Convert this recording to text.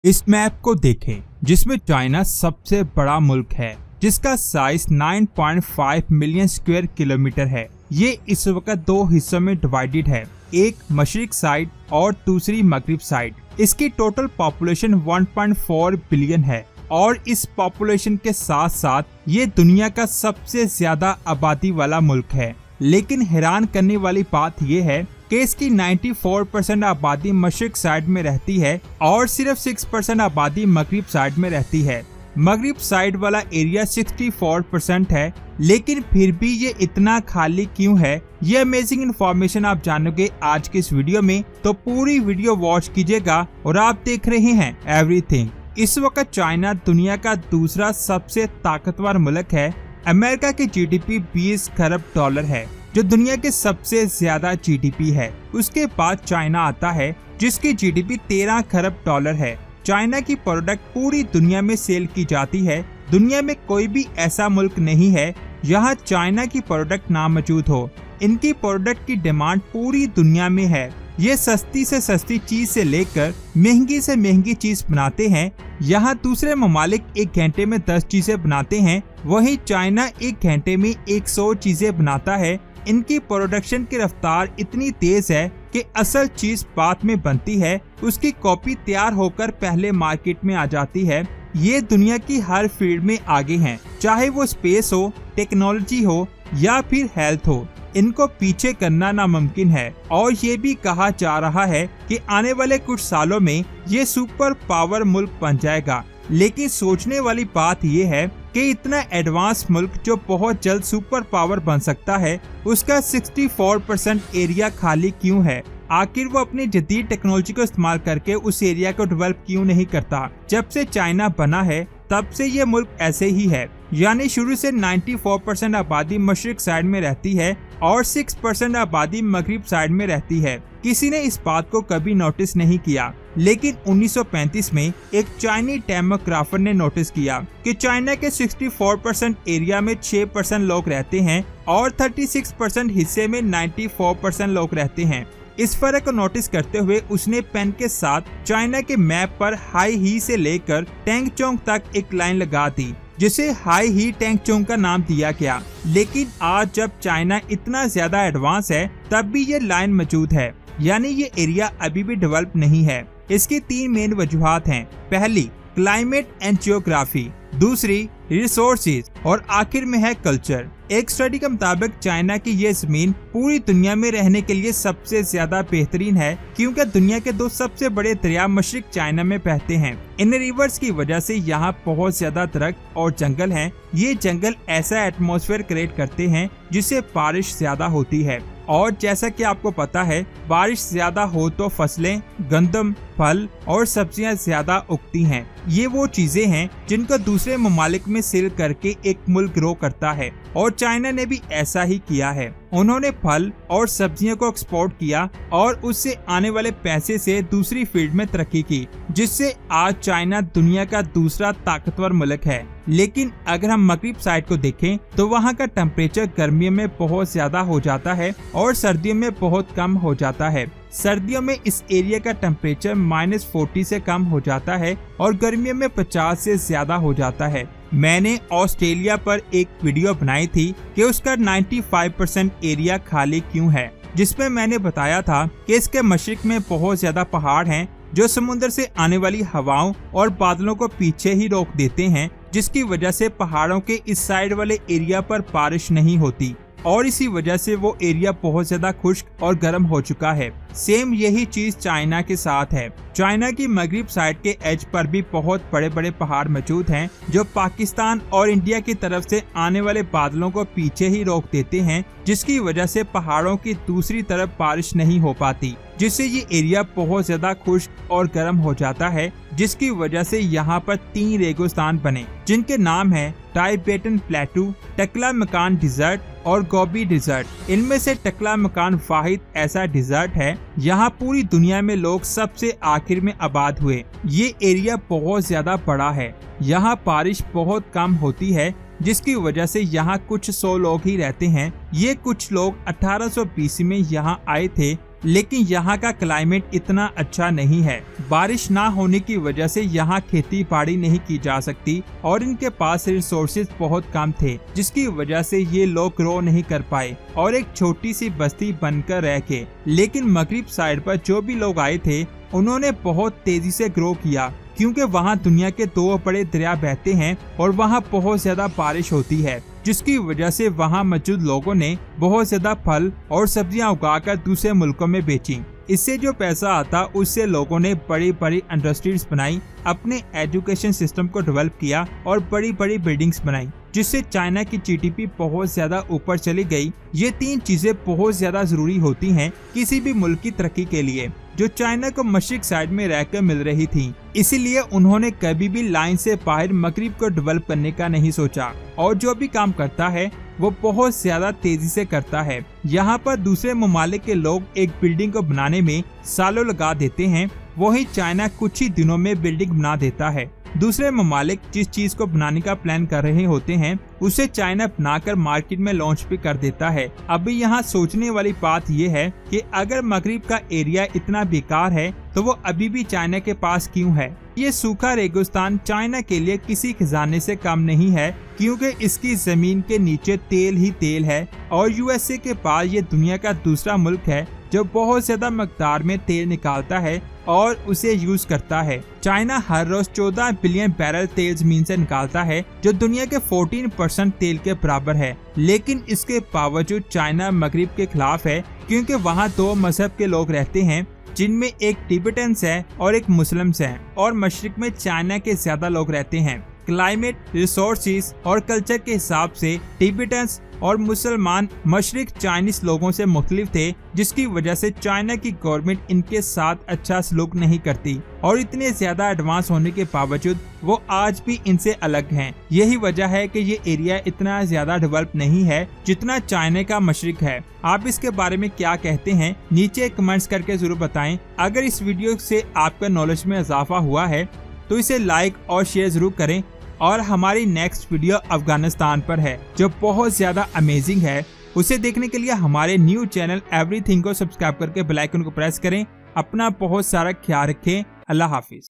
इस मैप को देखें जिसमें चाइना सबसे बड़ा मुल्क है जिसका साइज 9.5 मिलियन स्क्वायर किलोमीटर है। ये इस वक्त दो हिस्सों में डिवाइडेड है, एक मशरिक साइड और दूसरी मगरिब साइड। इसकी टोटल पॉपुलेशन 1.4 बिलियन है और इस पॉपुलेशन के साथ साथ ये दुनिया का सबसे ज्यादा आबादी वाला मुल्क है। लेकिन हैरान करने वाली बात यह है कि इसकी 94% आबादी मशरिक साइड में रहती है और सिर्फ 6% आबादी मगरिब साइड में रहती है। मगरिब साइड वाला एरिया 64% है, लेकिन फिर भी ये इतना खाली क्यों है, ये अमेजिंग इन्फॉर्मेशन आप जानोगे आज के इस वीडियो में। तो पूरी वीडियो वॉच कीजिएगा और आप देख रहे हैं एवरीथिंग। इस वक्त चाइना दुनिया का दूसरा सबसे ताकतवर मुल्क है। अमेरिका की जीडीपी 20 खरब डॉलर है जो दुनिया के सबसे ज्यादा जीडीपी है। उसके बाद चाइना आता है जिसकी जीडीपी 13 खरब डॉलर है। चाइना की प्रोडक्ट पूरी दुनिया में सेल की जाती है। दुनिया में कोई भी ऐसा मुल्क नहीं है जहां चाइना की प्रोडक्ट ना मौजूद हो। इनकी प्रोडक्ट की डिमांड पूरी दुनिया में है। ये सस्ती से सस्ती चीज से लेकर महंगी से महंगी चीज बनाते हैं। यहाँ दूसरे ममालिक एक घंटे में 10 चीजें बनाते हैं, वहीं चाइना एक घंटे में 100 चीजें बनाता है। इनकी प्रोडक्शन की रफ्तार इतनी तेज है कि असल चीज बाद में बनती है, उसकी कॉपी तैयार होकर पहले मार्केट में आ जाती है। ये दुनिया की हर फील्ड में आगे हैं, चाहे वो स्पेस हो, टेक्नोलॉजी हो या फिर हेल्थ हो। इनको पीछे करना नामुमकिन है और ये भी कहा जा रहा है कि आने वाले कुछ सालों में ये सुपर पावर मुल्क बन जाएगा। लेकिन सोचने वाली बात ये है कि इतना एडवांस मुल्क जो बहुत जल्द सुपर पावर बन सकता है, उसका 64% एरिया खाली क्यों है। आखिर वो अपनी जदीद टेक्नोलॉजी को इस्तेमाल करके उस एरिया को डेवलप क्यों नहीं करता। जब से चाइना बना है तब से ये मुल्क ऐसे ही है, यानी शुरू से 94% आबादी मशरिक साइड में रहती है और 6% आबादी मगरिब साइड में रहती है। किसी ने इस बात को कभी नोटिस नहीं किया, लेकिन 1935 में एक चाइनीज डेमोग्राफर ने नोटिस किया कि चाइना के 64% एरिया में 6% लोग रहते हैं और 36% हिस्से में 94% लोग रहते हैं। इस फर्क को नोटिस करते हुए उसने पेन के साथ चाइना के मैप पर हाई ही से लेकर टैंगचोंग तक एक लाइन लगा दी, जिसे हाई ही टैंगचोंग का नाम दिया गया। लेकिन आज जब चाइना इतना ज्यादा एडवांस है तब भी ये लाइन मौजूद है, यानी ये एरिया अभी भी डेवलप नहीं है। इसकी 3 मेन वजूहात हैं। पहली क्लाइमेट एंड जियोग्राफी, दूसरी रिसोर्सेज और आखिर में है कल्चर। एक स्टडी के मुताबिक चाइना की ये जमीन पूरी दुनिया में रहने के लिए सबसे ज्यादा बेहतरीन है, क्योंकि दुनिया के 2 सबसे बड़े दरिया मशरिक चाइना में बहते हैं। इन रिवर्स की वजह से यहाँ बहुत ज्यादा दरख्त और जंगल हैं। ये जंगल ऐसा एटमॉस्फेयर क्रिएट करते हैं जिससे बारिश ज्यादा होती है, और जैसा कि आपको पता है बारिश ज्यादा हो तो फसलें, गंदम, फल और सब्जियां ज्यादा उगती हैं। ये वो चीजें हैं जिनको दूसरे ममालिक में सेल करके एक मुल्क ग्रो करता है, और चाइना ने भी ऐसा ही किया है। उन्होंने फल और सब्जियों को एक्सपोर्ट किया और उससे आने वाले पैसे से दूसरी फील्ड में तरक्की की, जिससे आज चाइना दुनिया का दूसरा ताकतवर मुल्क है। लेकिन अगर हम मगरिब साइड को देखें तो वहाँ का टेम्परेचर गर्मियों में बहुत ज्यादा हो जाता है और सर्दियों में बहुत कम हो जाता है। सर्दियों में इस एरिया का टेम्परेचर -40 से कम हो जाता है और गर्मियों में 50 से ज्यादा हो जाता है। मैंने ऑस्ट्रेलिया पर एक वीडियो बनाई थी कि उसका 95% एरिया खाली क्यों है, जिसमें मैंने बताया था कि इसके मशरिक में बहुत ज्यादा पहाड़ हैं जो समुद्र से आने वाली हवाओं और बादलों को पीछे ही रोक देते हैं, जिसकी वजह से पहाड़ों के इस साइड वाले एरिया पर बारिश नहीं होती और इसी वजह से वो एरिया बहुत ज्यादा खुश्क और गर्म हो चुका है। सेम यही चीज चाइना के साथ है। चाइना की मगरिब साइड के एज पर भी बहुत बड़े बड़े पहाड़ मौजूद हैं जो पाकिस्तान और इंडिया की तरफ से आने वाले बादलों को पीछे ही रोक देते हैं, जिसकी वजह से पहाड़ों की दूसरी तरफ बारिश नहीं हो पाती, जिससे ये एरिया बहुत ज्यादा खुश्क और गर्म हो जाता है, जिसकी वजह से यहाँ पर 3 रेगिस्तान बने जिनके नाम है टाइबेटन प्लेटू, टकला-मकान डिजर्ट और गोबी डिजर्ट। इनमें से टकला-मकान वाहिद ऐसा डिजर्ट है यहाँ पूरी दुनिया में लोग सबसे आखिर में आबाद हुए। ये एरिया बहुत ज्यादा बड़ा है, यहाँ बारिश बहुत कम होती है, जिसकी वजह से यहाँ कुछ 100 लोग ही रहते हैं। ये कुछ लोग 1800 BC में यहाँ आए थे लेकिन यहाँ का क्लाइमेट इतना अच्छा नहीं है। बारिश ना होने की वजह से यहाँ खेती बाड़ी नहीं की जा सकती और इनके पास रिसोर्सेज बहुत कम थे, जिसकी वजह से ये लोग ग्रो नहीं कर पाए और एक छोटी सी बस्ती बनकर रह गए। लेकिन मगरिब साइड पर जो भी लोग आए थे उन्होंने बहुत तेजी से ग्रो किया, क्योंकि वहाँ दुनिया के 2 बड़े दरिया बहते हैं और वहाँ बहुत ज्यादा बारिश होती है, जिसकी वजह से वहाँ मौजूद लोगों ने बहुत ज्यादा फल और सब्जियां उगाकर दूसरे मुल्कों में बेची। इससे जो पैसा आता उससे लोगों ने बड़ी बड़ी इंडस्ट्रीज बनाई, अपने एजुकेशन सिस्टम को डेवलप किया और बड़ी बड़ी बिल्डिंग्स बनाई, जिससे चाइना की जीडीपी बहुत ज्यादा ऊपर चली गई। ये 3 चीजें बहुत ज्यादा जरूरी होती हैं किसी भी मुल्क की तरक्की के लिए, जो चाइना को मशरिक साइड में रहकर मिल रही थी। इसीलिए उन्होंने कभी भी लाइन से बाहर मगरिब को डेवलप करने का नहीं सोचा और जो भी काम करता है वो बहुत ज्यादा तेजी से करता है। यहाँ पर दूसरे ममालिक के लोग एक बिल्डिंग को बनाने में सालों लगा देते हैं, वही चाइना कुछ ही दिनों में बिल्डिंग बना देता है। दूसरे ममालिक जिस चीज को बनाने का प्लान कर रहे होते हैं उसे चाइना बनाकर मार्केट में लॉन्च भी कर देता है। अभी यहाँ सोचने वाली बात ये है कि अगर मगरिब का एरिया इतना बेकार है तो वो अभी भी चाइना के पास क्यों है। ये सूखा रेगिस्तान चाइना के लिए किसी खजाने से कम नहीं है, क्योंकि इसकी जमीन के नीचे तेल ही तेल है और यूएसए के पास ये दुनिया का दूसरा मुल्क है जो बहुत ज्यादा मकदार में तेल निकालता है और उसे यूज करता है। चाइना हर रोज 14 बिलियन बैरल तेल जमीन से निकालता है, जो दुनिया के 14% तेल के बराबर है। लेकिन इसके बावजूद चाइना मगरिब के खिलाफ है, क्योंकि वहाँ 2 मजहब के लोग रहते हैं, जिनमें एक तिब्बतन्स है और एक मुस्लिम्स हैं, और मशरिक में चाइना के ज्यादा लोग रहते हैं। क्लाइमेट, रिसोर्सेज और कल्चर के हिसाब से तिब्बतन्स और मुसलमान मशरिक चाइनीज लोगों से मुख्तलिफ थे, जिसकी वजह से चाइना की गवर्नमेंट इनके साथ अच्छा सलूक नहीं करती और इतने ज्यादा एडवांस होने के बावजूद वो आज भी इनसे अलग हैं। यही वजह है कि ये एरिया इतना ज्यादा डेवलप नहीं है जितना चाइना का मशरिक है। आप इसके बारे में क्या कहते हैं नीचे कमेंट्स करके जरूर बताएं। अगर इस वीडियो से आपका नॉलेज में इजाफा हुआ है तो इसे लाइक और शेयर जरूर करें। और हमारी नेक्स्ट वीडियो अफगानिस्तान पर है, जो बहुत ज्यादा अमेजिंग है। उसे देखने के लिए हमारे न्यू चैनल एवरीथिंग को सब्सक्राइब करके बेल आइकन को प्रेस करें। अपना बहुत सारा ख्याल रखें। अल्लाह हाफिज।